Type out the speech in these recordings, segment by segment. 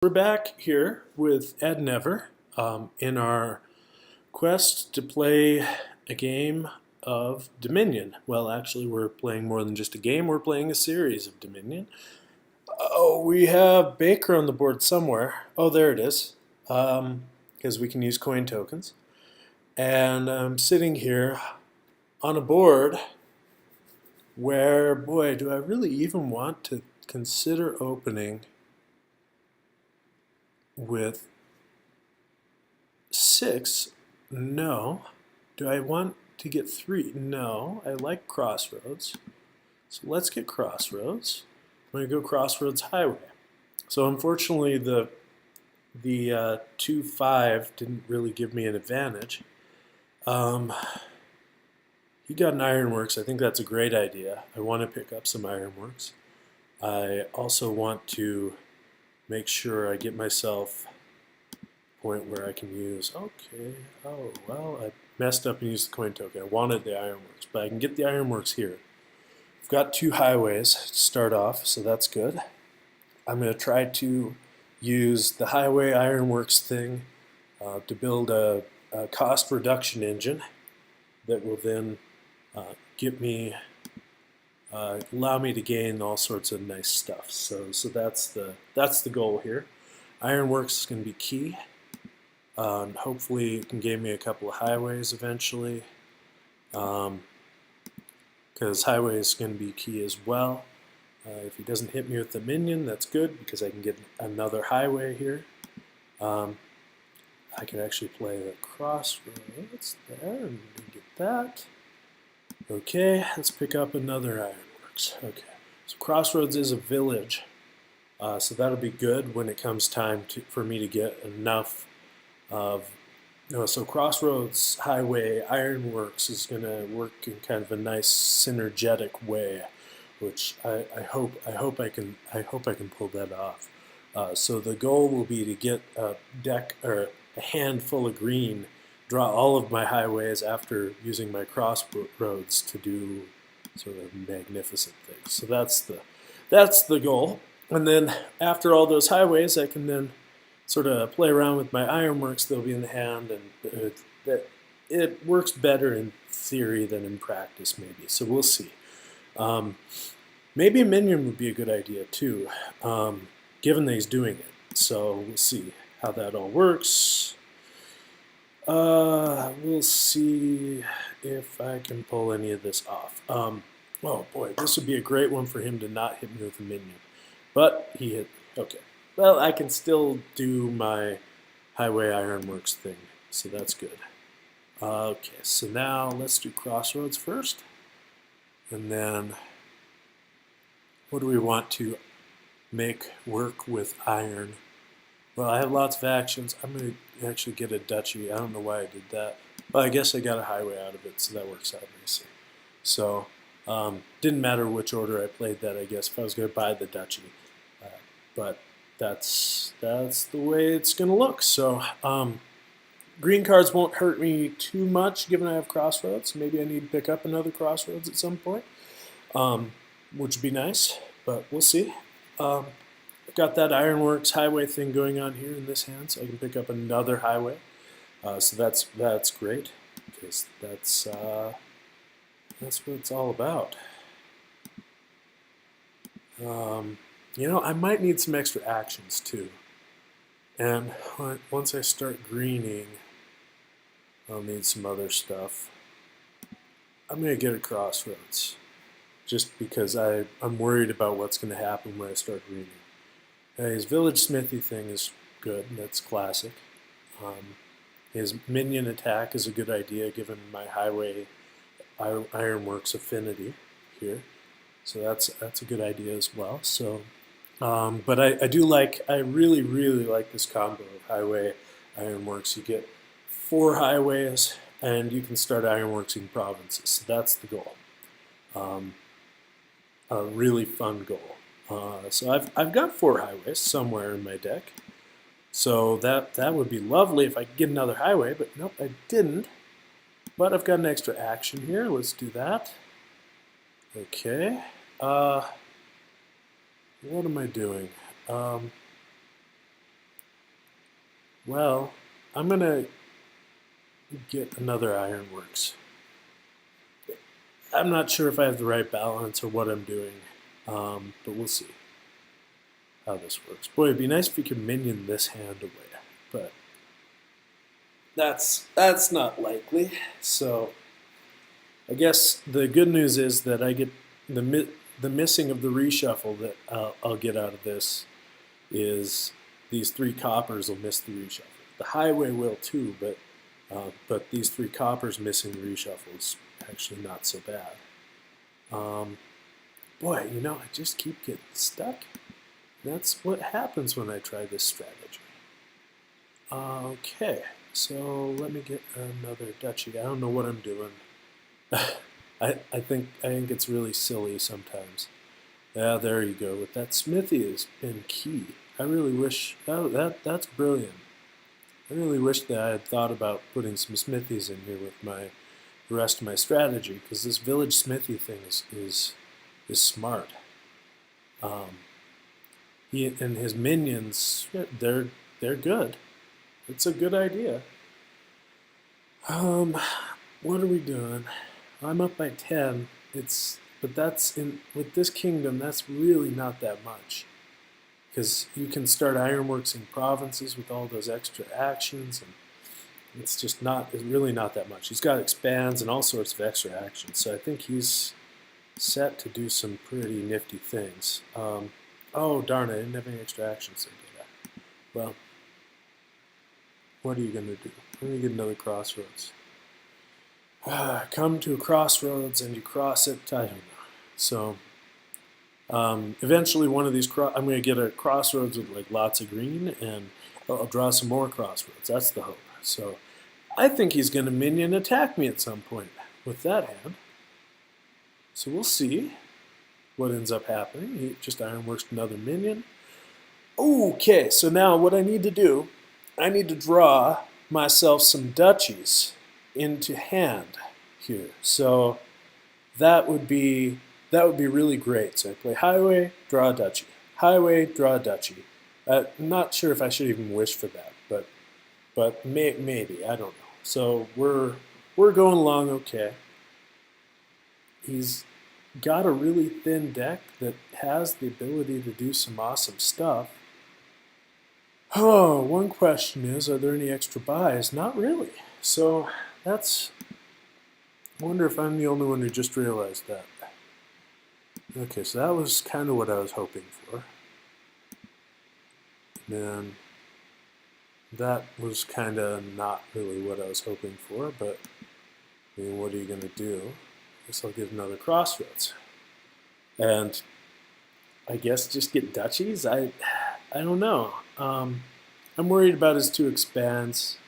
We're back here with ednever in our quest to play a game of Dominion. Well, actually, we're playing more than just a game, we're playing a series of Dominion. Oh, we have Baker on the board somewhere. Oh, there it is, because we can use coin tokens. And I'm sitting here on a board where, boy, do I really even want to consider opening with 6? No. Do I want to get 3? No. I like Crossroads. So let's get Crossroads. I'm going to go Crossroads Highway. So unfortunately the 2-5 didn't really give me an advantage. He got an Ironworks. I think that's a great idea. I want to pick up some Ironworks. I also want to make sure I get myself point where I can use, okay, oh, well, I messed up and used the coin token. I wanted the Ironworks, but I can get the Ironworks here. I've got 2 highways to start off, so that's good. I'm going to try to use the highway Ironworks thing to build a cost reduction engine that will then get me, allow me to gain all sorts of nice stuff. So that's the goal here. Ironworks is going to be key. Hopefully it can give me a couple of highways eventually, because highway is going to be key as well. If he doesn't hit me with the minion, that's good because I can get another highway here. I can actually play the Crossroads there and get that. Okay, let's pick up another Ironworks. Okay, so Crossroads is a village, so that'll be good when it comes time for me to get enough of, so Crossroads Highway Ironworks is going to work in kind of a nice synergetic way, which I hope I can pull that off. So the goal will be to get a deck or a hand full of green, draw all of my highways after using my crossroads to do sort of magnificent things. So that's the goal. And then after all those highways, I can then sort of play around with my Ironworks. They'll be in the hand, and it works better in theory than in practice, maybe. So we'll see. Maybe a minion would be a good idea too, given that he's doing it. So we'll see how that all works. We'll see if I can pull any of this off. Oh boy, this would be a great one for him to not hit me with a minion. But he hit. Okay. Well, I can still do my Highway Ironworks thing, so that's good. Okay, so now let's do Crossroads first. And then what do we want to make work with iron? Well, I have lots of actions. I'm going to actually get a duchy. I don't know why I did that. Well, I guess I got a highway out of it, so that works out nicely. So, didn't matter which order I played that, I guess, if I was going to buy the duchy. But that's the way it's going to look. So, green cards won't hurt me too much, given I have Crossroads. Maybe I need to pick up another Crossroads at some point, which would be nice, but we'll see. I've got that Ironworks Highway thing going on here in this hand, so I can pick up another highway. So that's great, because that's what it's all about. I might need some extra actions too. And once I start greening, I'll need some other stuff. I'm going to get a Crossroads, just because I'm worried about what's going to happen when I start greening. His Village Smithy thing is good. That's classic. His minion attack is a good idea, given my Highway Ironworks affinity here. So that's a good idea as well. So, but I really like this combo of Highway Ironworks. You get 4 highways, and you can start Ironworksing provinces. So that's the goal. A really fun goal. So I've got 4 highways somewhere in my deck. So that would be lovely if I could get another highway, but nope, I didn't. But I've got an extra action here. Let's do that. Okay. What am I doing? Well, I'm gonna get another Ironworks. I'm not sure if I have the right balance or what I'm doing, but we'll see how this works. Boy, it'd be nice if we could minion this hand away, but that's not likely. So I guess the good news is that I get the missing of the reshuffle that I'll get out of this is these three coppers will miss the reshuffle. The highway will too, but these three coppers missing the reshuffle is actually not so bad. Boy, I just keep getting stuck. That's what happens when I try this strategy. Okay, so let me get another duchy. I don't know what I'm doing. I think it's really silly sometimes. Yeah, there you go. With that smithy has been key. I really wish that's brilliant. I really wish that I had thought about putting some smithies in here with the rest of my strategy, because this village smithy thing is smart. He and his minions, they're good. It's a good idea. What are we doing? I'm up by 10. But that's with this kingdom. That's really not that much, because you can start ironworksing provinces with all those extra actions, and it's really not that much. He's got expands and all sorts of extra actions, so I think he's set to do some pretty nifty things. Oh darn! I didn't have any extra actions. Well, what are you gonna do? I'm gonna get another crossroads. Come to a crossroads and you cross it. I don't know. So eventually, one of these I'm going to get a crossroads with like lots of green, and I'll draw some more crossroads. That's the hope. So I think he's going to minion attack me at some point with that hand. So we'll see what ends up happening. He just ironworks another minion. Okay, so now what I need to do, I need to draw myself some duchies into hand here. So that would be really great. So I play highway, draw a duchy. Highway, draw a duchy. I'm not sure if I should even wish for that, but maybe, I don't know. So we're going along okay. He's got a really thin deck that has the ability to do some awesome stuff. Oh, one question is, are there any extra buys? Not really. So I wonder if I'm the only one who just realized that. Okay, so that was kind of what I was hoping for. And that was kind of not really what I was hoping for, but I mean, what are you going to do? I guess I'll get another crossroads. And I guess just get duchies? I don't know. I'm worried about his two expands.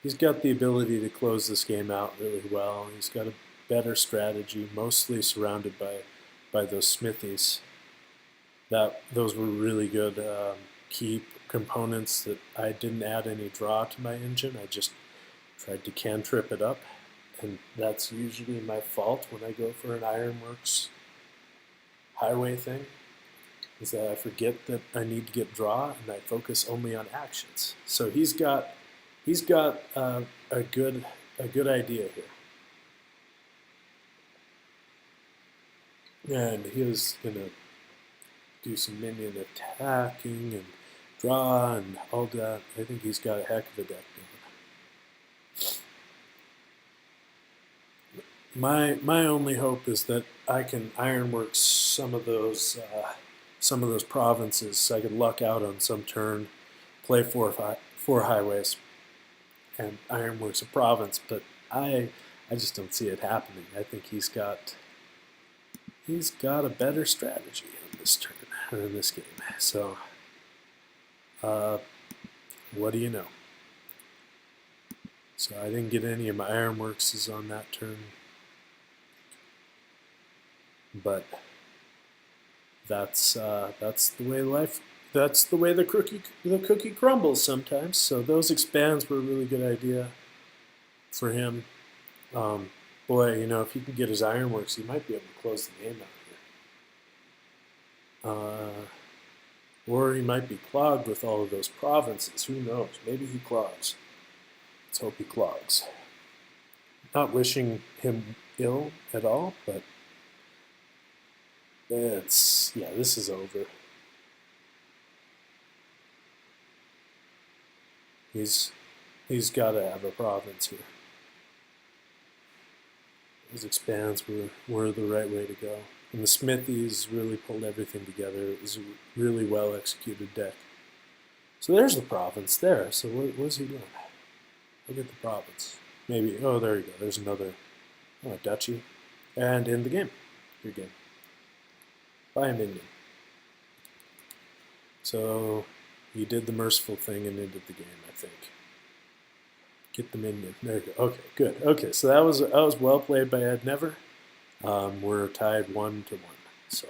He's got the ability to close this game out really well. He's got a better strategy, mostly surrounded by those smithies. Those were really good key components that I didn't add any draw to my engine. I just tried to cantrip it up, and that's usually my fault when I go for an Ironworks Highway thing, is that I forget that I need to get draw and I focus only on actions. So he's got a good idea here, and he's gonna do some minion attacking and draw and all that. I think he's got a heck of a deck going. My only hope is that I can ironwork some of those provinces, so I could luck out on some turn, play four highways, and ironworks a province. But I just don't see it happening. I think he's got a better strategy on this turn or in this game. So, what do you know? So I didn't get any of my ironworks on that turn, but that's the way life. That's the way the cookie crumbles sometimes. So those expands were a really good idea for him. Boy, if he can get his ironworks, he might be able to close the game out here. Or he might be clogged with all of those provinces. Who knows? Maybe he clogs. Let's hope he clogs. Not wishing him ill at all, but this is over. He's got to have a province here. Those expands were the right way to go. And the Smithies really pulled everything together. It was a really well executed deck. So there's the province there. So what's he doing? Look at the province. Maybe, oh, there you go. There's another duchy. And in the game. Your game. Buy a minion. So he did the merciful thing and ended the game, I think. Get the minion. There you go. Okay, good. Okay, so that was well played by ednever. We're tied 1-1. So.